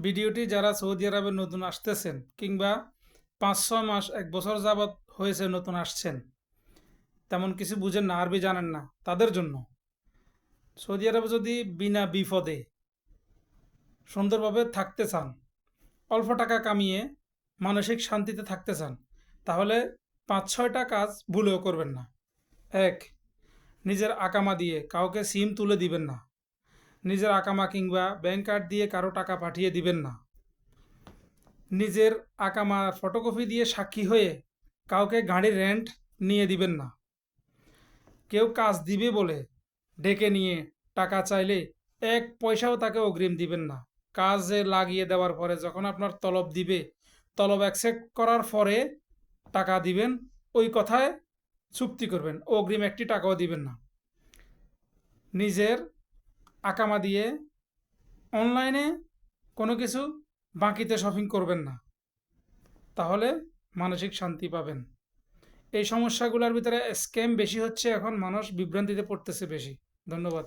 ভিডিওটি যারা সৌদি আরবে নতুন আসতেছেন কিংবা ৫-৬ মাস ১ বছর যাবৎ হয়েছে নতুন আসছেন, তেমন কিছু বুঝেন না, আরবি জানেন না, তাদের জন্য সৌদি আরবে যদি বিনা বিপদে সুন্দরভাবে থাকতে চান, অল্প টাকা কামিয়ে মানসিক শান্তিতে থাকতে চান, তাহলে ৫-৬টা কাজ ভুলেও করবেন না। ১. নিজের আকামা দিয়ে কাউকে সিম তুলে দিবেন না। নিজের আকামা কিংবা ব্যাংক কার্ড দিয়ে কারো টাকা পাঠিয়ে দিবেন না। নিজের আকামার ফটোকপি দিয়ে সাক্ষী হয়ে কাউকে গাড়ির রেন্ট নিয়ে দিবেন না। কেউ কাজ দিবে বলে ডেকে নিয়ে টাকা চাইলে ১ পয়সাও তাকে অগ্রিম দিবেন না। কাজে লাগিয়ে দেওয়ার পরে যখন আপনার তলব দিবে, তলব অ্যাকসেপ্ট করার পরে টাকা দিবেন, ওই কথায় চুক্তি করবেন, অগ্রিম ১টি টাকাও দিবেন না। নিজের আকামা দিয়ে অনলাইনে কোনো কিছু বাকিতে শপিং করবেন না, তাহলে মানসিক শান্তি পাবেন। এই সমস্যাগুলোর ভিতরে স্ক্যাম বেশি হচ্ছে, এখন মানুষ বিভ্রান্তিতে পড়তেছে বেশি। ধন্যবাদ।